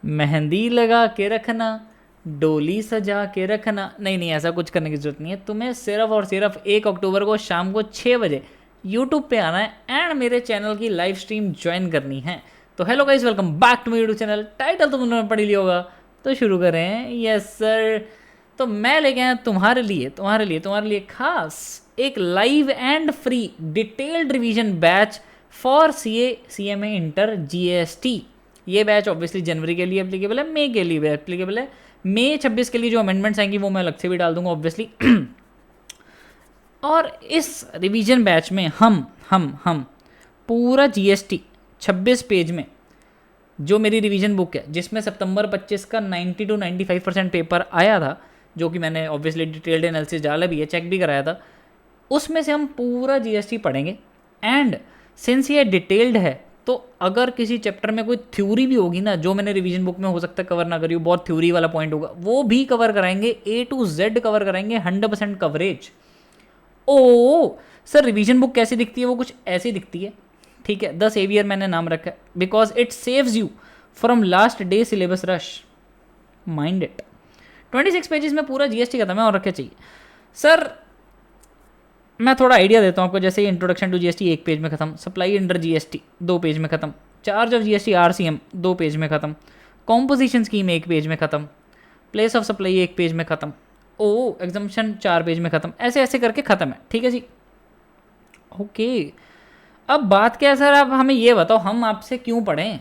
मेहंदी लगा के रखना, डोली सजा के रखना। नहीं नहीं, ऐसा कुछ करने की जरूरत नहीं है। तुम्हें सिर्फ और सिर्फ 1 अक्टूबर को शाम को 6 बजे यूट्यूब पे आना है एंड मेरे चैनल की लाइव स्ट्रीम ज्वाइन करनी है। तो hello guys, welcome back to my YouTube channel. Title तो तुमने पढ़ लिया होगा, तो शुरू करें। Yes sir. तो मैं लेके आया तुम्हारे लिए खास एक live and free detailed revision batch for CA CMA inter GST. ये बैच ऑब्वियसली जनवरी के लिए एप्लीकेबल है, मई के लिए भी एप्लीकेबल है। मई 26 के लिए जो अमेंडमेंट्स आएंगी वो मैं अलग से भी डाल दूंगा ऑब्वियसली। और इस रिवीजन बैच में हम पूरा जीएसटी 26 पेज में, जो मेरी रिवीजन बुक है जिसमें सितंबर 25 का 90 to 95% पेपर आया था, जो कि मैंने ऑब्वियसली डिटेल्ड एनालिसिस डाला भी है, चेक भी कराया था, उसमें से हम पूरा जीएसटी पढ़ेंगे। एंड सिंस ये डिटेल्ड है तो अगर किसी चैप्टर में कोई थ्योरी भी होगी ना, जो मैंने रिवीजन बुक में हो सकता है कवर ना करी हो, बहुत थ्योरी वाला पॉइंट होगा, वो भी कवर कराएंगे। A to Z कवर कराएंगे, 100% कवरेज। ओ सर, रिवीजन बुक कैसी दिखती है? वो कुछ ऐसी दिखती है, ठीक है। द सेवियर मैंने नाम रखा है because it saves you from last day syllabus rush. Mind it. 26 pages में पूरा जीएसटी खत्म है और रखे चाहिए। सर मैं थोड़ा आइडिया देता हूँ आपको। जैसे इंट्रोडक्शन टू जीएसटी 1 पेज में खत्म, सप्लाई अंडर जीएसटी 2 पेज में खत्म, charge of GST RCM 2 page में खत्म, कॉम्पोजिशन स्कीम 1 पेज में खत्म, प्लेस ऑफ सप्लाई 1 पेज में खत्म, ओ एग्जम्पशन 4 पेज में खत्म। ऐसे ऐसे करके खत्म है, ठीक है जी। ओके, अब बात क्या है सर? आप हमें ये बताओ, हम आपसे क्यों पढ़ें?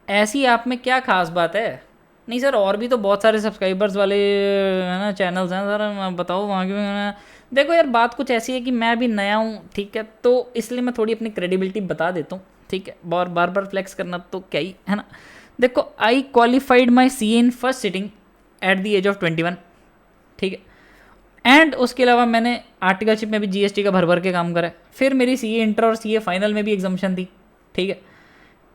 ऐसी आप में क्या खास बात है? नहीं सर, और भी तो बहुत सारे सब्सक्राइबर्स वाले है ना चैनल्स हैं सर, बताओ वहाँ क्यों। देखो यार, बात कुछ ऐसी है कि मैं अभी नया हूँ, ठीक है, तो इसलिए मैं थोड़ी अपनी क्रेडिबिलिटी बता देता हूँ, ठीक है। बार बार फ्लेक्स करना तो क्या ही है ना। देखो, I qualified my CA in first sitting at the age of 21, ठीक है। एंड उसके अलावा मैंने आर्टिकलशिप में भी जीएसटी का भर भर के काम करा है। फिर मेरी सीए इंटर और सीए फाइनल में भी एग्जाम्शन थी, ठीक है।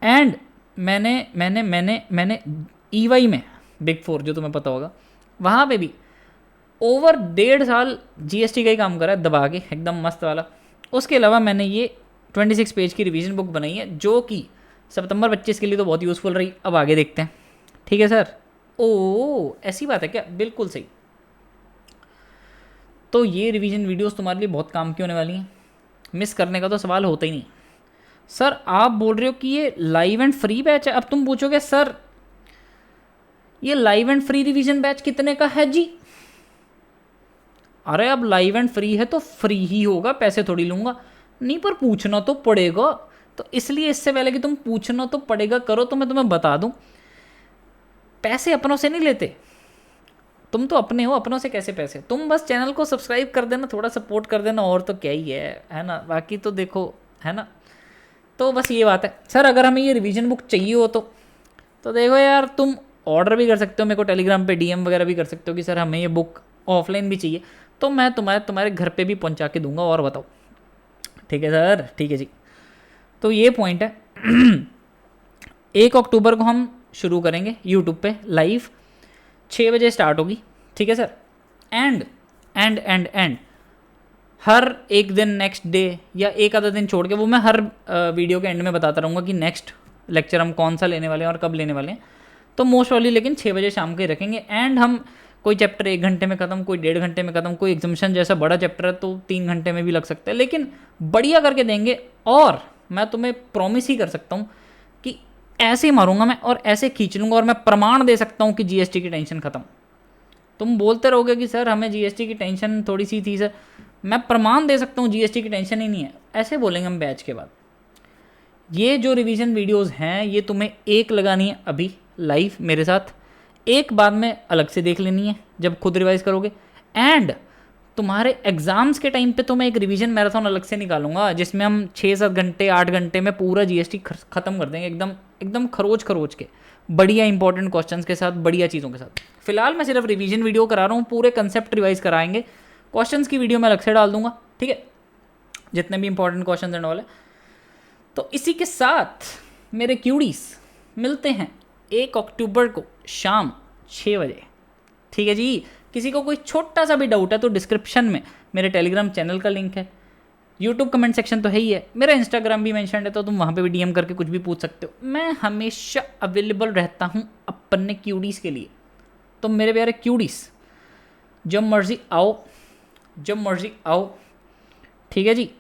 एंड मैंने ईवाई में, बिग 4 जो तुम्हें पता होगा, वहाँ पे भी ओवर 1.5 साल जीएसटी का ही काम करा है, दबा के एकदम मस्त वाला। उसके अलावा मैंने ये 26 पेज की रिवीजन बुक बनाई है, जो कि सितंबर 25 के लिए तो बहुत यूज़फुल रही। अब आगे देखते हैं, ठीक है सर। ओ ऐसी बात है क्या? बिल्कुल सही। तो ये रिवीजन वीडियोस तुम्हारे लिए बहुत काम की होने वाली हैं, मिस करने का तो सवाल होता ही नहीं। सर आप बोल रहे हो कि ये लाइव एंड फ्री बैच है। अब तुम पूछोगे सर ये live and free revision batch कितने का है जी? अरे अब लाइव एंड फ्री है तो फ्री ही होगा, पैसे थोड़ी लूँगा। नहीं, पर पूछना तो पड़ेगा। तो इसलिए इससे पहले कि तुम पूछना तो पड़ेगा करो, तो मैं तुम्हें बता दूं, पैसे अपनों से नहीं लेते। तुम तो अपने हो, अपनों से कैसे पैसे? तुम बस चैनल को सब्सक्राइब कर देना, थोड़ा सपोर्ट कर देना, और तो क्या ही है ना। बाकी तो देखो, है ना। तो बस ये बात है सर। अगर हमें ये रिवीजन बुक चाहिए हो तो देखो यार, तुम ऑर्डर भी कर सकते हो मेरे को, टेलीग्राम पे डीएम वगैरह भी कर सकते हो कि सर हमें ये बुक ऑफलाइन भी चाहिए, तो मैं तुम्हारे घर पे भी पहुंचा के दूंगा। और बताओ, ठीक है सर? ठीक है जी। तो ये पॉइंट है। 1 अक्टूबर को हम शुरू करेंगे यूट्यूब पे लाइव, 6 बजे स्टार्ट होगी, ठीक है सर। एंड हर एक दिन नेक्स्ट डे या एक आधा दिन छोड़ के, वो मैं हर वीडियो के एंड में बताता रहूँगा कि नेक्स्ट लेक्चर हम कौन सा लेने वाले हैं और कब लेने वाले हैं। तो मोस्ट प्रॉब्ली लेकिन 6 बजे शाम के रखेंगे। एंड हम कोई चैप्टर 1 घंटे में ख़त्म, कोई 1.5 घंटे में ख़त्म, कोई एग्जामिशन जैसा बड़ा चैप्टर है तो 3 घंटे में भी लग सकता है, लेकिन बढ़िया करके देंगे। और मैं तुम्हें प्रॉमिस ही कर सकता हूँ कि ऐसे ही मारूंगा मैं और ऐसे खींच लूँगा, और मैं प्रमाण दे सकता हूँ कि जीएसटी की टेंशन खत्म। तुम बोलते रहोगे कि सर हमें जीएसटी की टेंशन थोड़ी सी थी सर, मैं प्रमाण दे सकता हूँ जीएसटी की टेंशन ही नहीं है। ऐसे बोलेंगे हम बैच के बाद। ये जो रिवीजन वीडियोस हैं ये तुम्हें एक लगानी है अभी लाइव मेरे साथ, एक बाद में अलग से देख लेनी है जब खुद रिवाइज करोगे। एंड तुम्हारे एग्जाम्स के टाइम पे तो मैं एक रिवीजन मैराथन अलग से निकालूंगा, जिसमें हम 6-7 घंटे 8 घंटे में पूरा जीएसटी खत्म कर देंगे, एकदम खरोच के, बढ़िया इंपॉर्टेंट क्वेश्चंस के साथ, बढ़िया चीज़ों के साथ। फिलहाल मैं सिर्फ रिवीजन वीडियो करा रहा हूँ, पूरे कंसेप्ट रिवाइज कराएंगे। क्वेश्चंस की वीडियो मैं अलग से डाल दूंगा, ठीक है, जितने भी इंपॉर्टेंट क्वेश्चन एंड वाले। तो इसी के साथ मेरे क्यूडीज मिलते हैं 1 अक्टूबर को शाम 6 बजे, ठीक है जी। किसी को कोई छोटा सा भी डाउट है तो डिस्क्रिप्शन में मेरे टेलीग्राम चैनल का लिंक है, यूट्यूब कमेंट सेक्शन तो है ही है, मेरा इंस्टाग्राम भी मेंशन है, तो तुम वहाँ पे भी डीएम करके कुछ भी पूछ सकते हो। मैं हमेशा अवेलेबल रहता हूँ अपने क्यूडीज़ के लिए। तो मेरे प्यारे क्यूडीज़, जब मर्ज़ी आओ, जब मर्ज़ी आओ, ठीक है जी,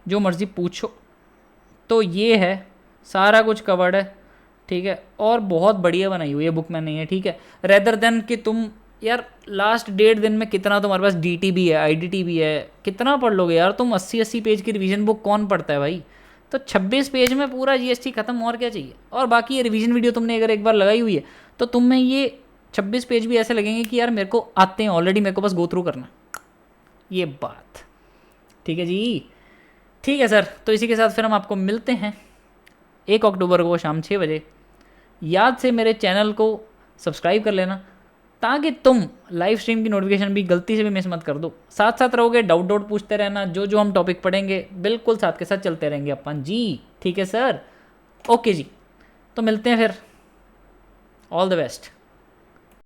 जो मर्ज़ी पूछो। तो ये है, सारा कुछ कवर्ड है, ठीक है। और बहुत बढ़िया बनाई हुई है बुक मैंने ये, ठीक है। रेदर देन कि तुम यार लास्ट 1.5 दिन में कितना तुम्हारे पास डीटी भी है, आईडीटी भी है, कितना पढ़ लोगे यार तुम? 80-80 पेज की रिवीजन बुक कौन पढ़ता है भाई? तो 26 पेज में पूरा जीएसटी खत्म, और क्या चाहिए? और बाकी ये रिवीजन वीडियो तुमने अगर एक बार लगाई हुई है तो तुम्हें ये 26 पेज भी ऐसे लगेंगे कि यार मेरे को आते हैं ऑलरेडी, मेरे को बस गो थ्रू करना, ये बात, ठीक है जी। ठीक है सर, तो इसी के साथ फिर हम आपको मिलते हैं 1 अक्टूबर को शाम 6 बजे। याद से मेरे चैनल को सब्सक्राइब कर लेना, ताकि तुम लाइव स्ट्रीम की नोटिफिकेशन भी गलती से भी मिस मत कर दो। साथ साथ रहोगे, डाउट डाउट पूछते रहना, जो जो हम टॉपिक पढ़ेंगे बिल्कुल साथ के साथ चलते रहेंगे अपन जी, ठीक है सर। ओके जी, तो मिलते हैं फिर, ऑल द बेस्ट।